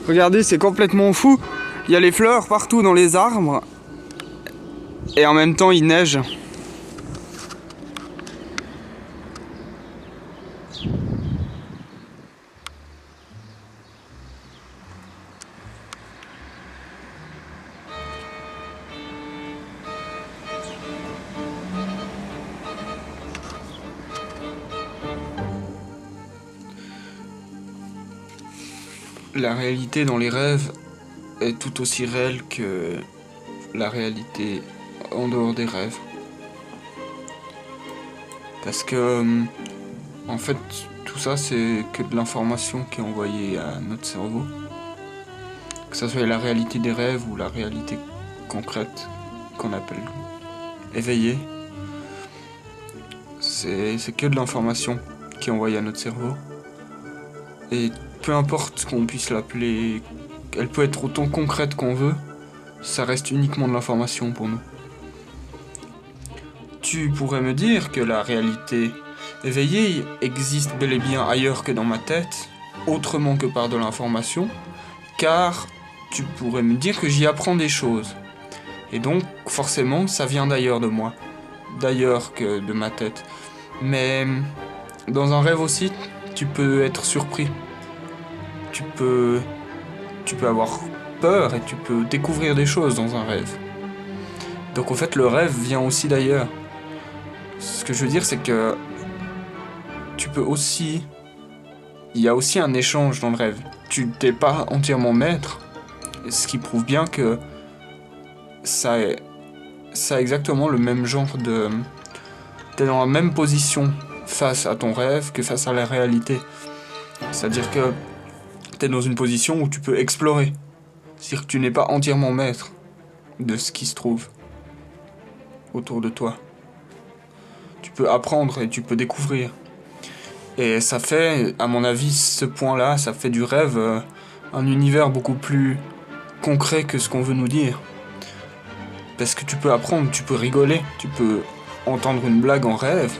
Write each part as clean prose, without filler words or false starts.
Regardez, c'est complètement fou. Il y a les fleurs partout dans les arbres. Et en même temps, il neige. La réalité dans les rêves est tout aussi réelle que la réalité en dehors des rêves. Parce que, en fait, tout ça, c'est que de l'information qui est envoyée à notre cerveau. Que ça soit la réalité des rêves ou la réalité concrète qu'on appelle éveillée. C'est que de l'information qui est envoyée à notre cerveau. Et peu importe qu'on puisse l'appeler, elle peut être autant concrète qu'on veut, ça reste uniquement de l'information pour nous. Tu pourrais me dire que la réalité éveillée existe bel et bien ailleurs que dans ma tête, autrement que par de l'information, car tu pourrais me dire que j'y apprends des choses. Et donc, forcément, ça vient d'ailleurs de moi, d'ailleurs que de ma tête. Mais dans un rêve aussi, tu peux être surpris. Tu peux avoir peur et tu peux découvrir des choses dans un rêve. Donc en fait, le rêve vient aussi d'ailleurs. Ce que je veux dire, c'est que tu peux aussi... Il y a aussi un échange dans le rêve. Tu n'es pas entièrement maître, ce qui prouve bien que ça a exactement le même genre de... T'es dans la même position face à ton rêve que face à la réalité. C'est-à-dire que t'es dans une position où tu peux explorer. C'est-à-dire que tu n'es pas entièrement maître de ce qui se trouve autour de toi. Tu peux apprendre et tu peux découvrir. Et ça fait, à mon avis, ce point-là, ça fait du rêve un univers beaucoup plus concret que ce qu'on veut nous dire. Parce que tu peux apprendre, tu peux rigoler, tu peux entendre une blague en rêve,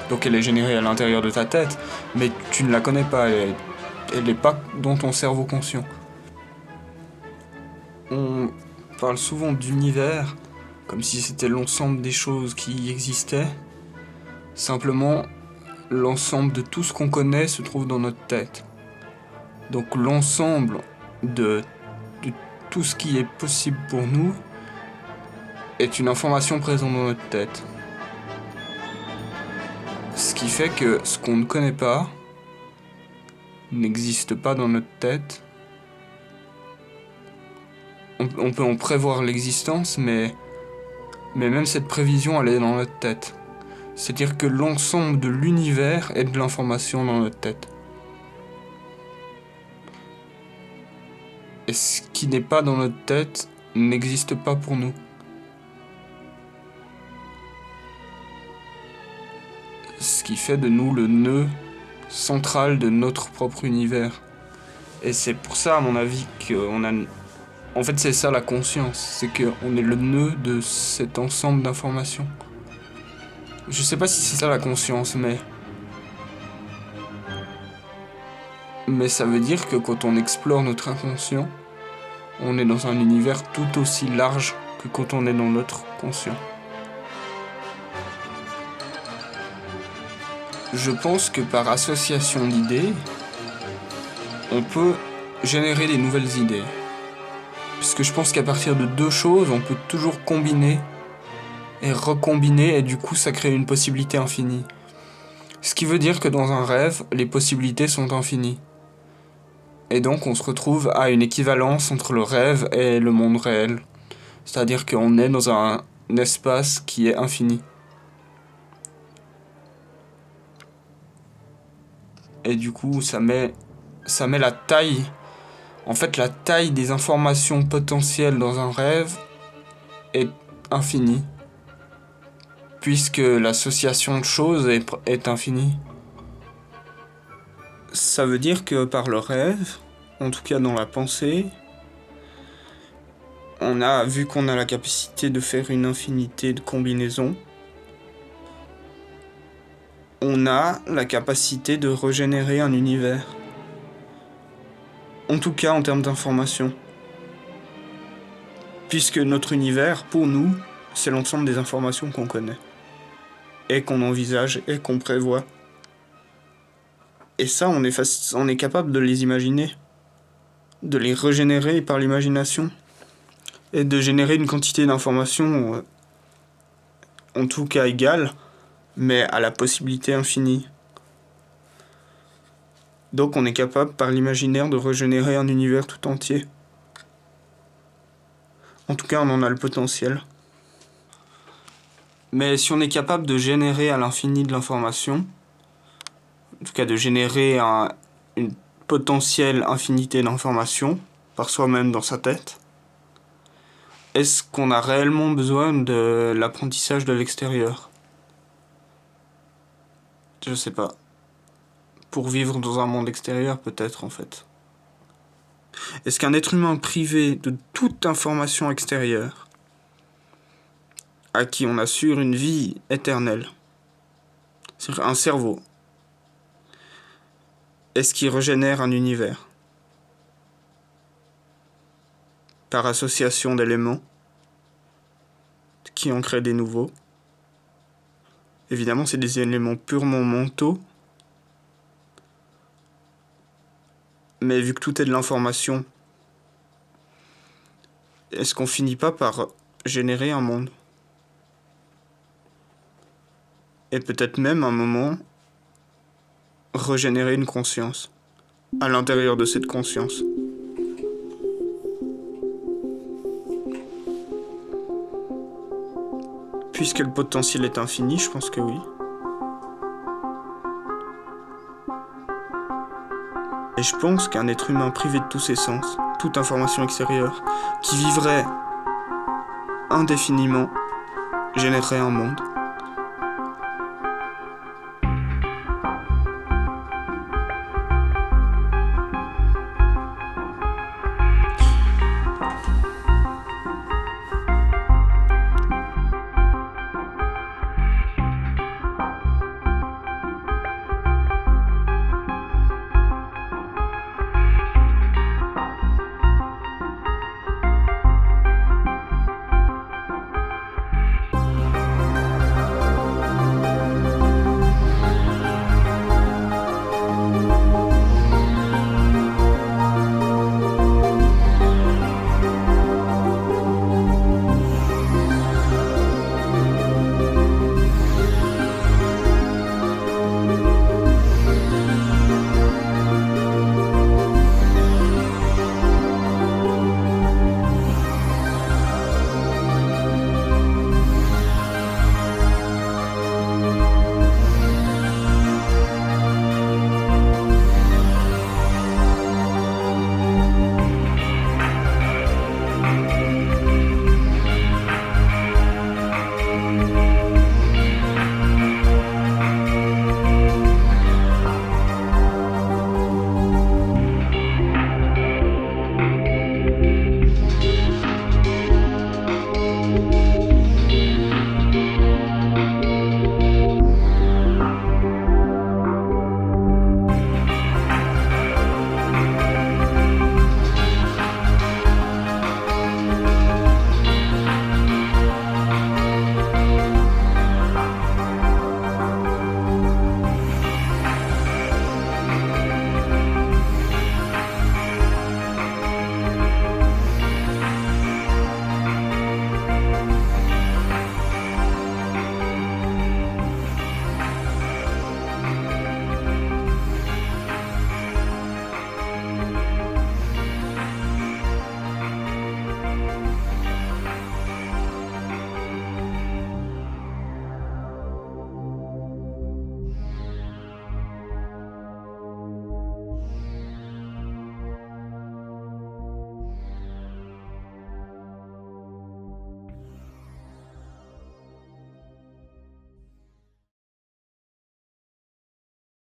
donc elle est générée à l'intérieur de ta tête, mais tu ne la connais pas, elle n'est pas dans ton cerveau conscient. On parle souvent d'univers, comme si c'était l'ensemble des choses qui existaient. Simplement, l'ensemble de tout ce qu'on connaît se trouve dans notre tête. Donc l'ensemble de tout ce qui est possible pour nous est une information présente dans notre tête. Ce qui fait que ce qu'on ne connaît pas n'existe pas dans notre tête. On peut en prévoir l'existence, mais même cette prévision, elle est dans notre tête. C'est-à-dire que l'ensemble de l'univers est de l'information dans notre tête. Et ce qui n'est pas dans notre tête n'existe pas pour nous. Ce qui fait de nous le nœud central de notre propre univers. Et c'est pour ça, à mon avis, qu'on a... En fait, c'est ça la conscience. C'est qu'on est le nœud de cet ensemble d'informations. Je sais pas si c'est ça la conscience, mais ça veut dire que quand on explore notre inconscient, on est dans un univers tout aussi large que quand on est dans notre conscient. Je pense que par association d'idées, on peut générer des nouvelles idées. Puisque je pense qu'à partir de deux choses, on peut toujours combiner et recombiner, et du coup ça crée une possibilité infinie. Ce qui veut dire que dans un rêve, les possibilités sont infinies. Et donc on se retrouve à une équivalence entre le rêve et le monde réel. C'est-à-dire qu'on est dans un espace qui est infini. Et du coup ça met la taille... En fait, la taille des informations potentielles dans un rêve est infinie. Puisque l'association de choses est infinie. Ça veut dire que par le rêve, en tout cas dans la pensée, on a vu qu'on a la capacité de faire une infinité de combinaisons. On a la capacité de régénérer un univers. En tout cas en termes d'information. Puisque notre univers, pour nous, c'est l'ensemble des informations qu'on connaît. Et qu'on envisage et qu'on prévoit. Et ça, on est capable de les imaginer. De les régénérer par l'imagination. Et de générer une quantité d'informations, en tout cas égale, mais à la possibilité infinie. Donc on est capable par l'imaginaire de régénérer un univers tout entier. En tout cas, on en a le potentiel. Mais si on est capable de générer à l'infini de l'information, en tout cas de générer une potentielle infinité d'informations par soi-même dans sa tête, est-ce qu'on a réellement besoin de l'apprentissage de l'extérieur ? Je sais pas. Pour vivre dans un monde extérieur, peut-être, en fait. Est-ce qu'un être humain privé de toute information extérieure, à qui on assure une vie éternelle, c'est-à-dire un cerveau, est-ce qu'il régénère un univers par association d'éléments qui en créent des nouveaux? Évidemment, c'est des éléments purement mentaux, mais vu que tout est de l'information, est-ce qu'on finit pas par générer un monde? Et peut-être même, à un moment, régénérer une conscience, à l'intérieur de cette conscience. Puisque le potentiel est infini, je pense que oui. Et je pense qu'un être humain privé de tous ses sens, toute information extérieure, qui vivrait indéfiniment, générerait un monde.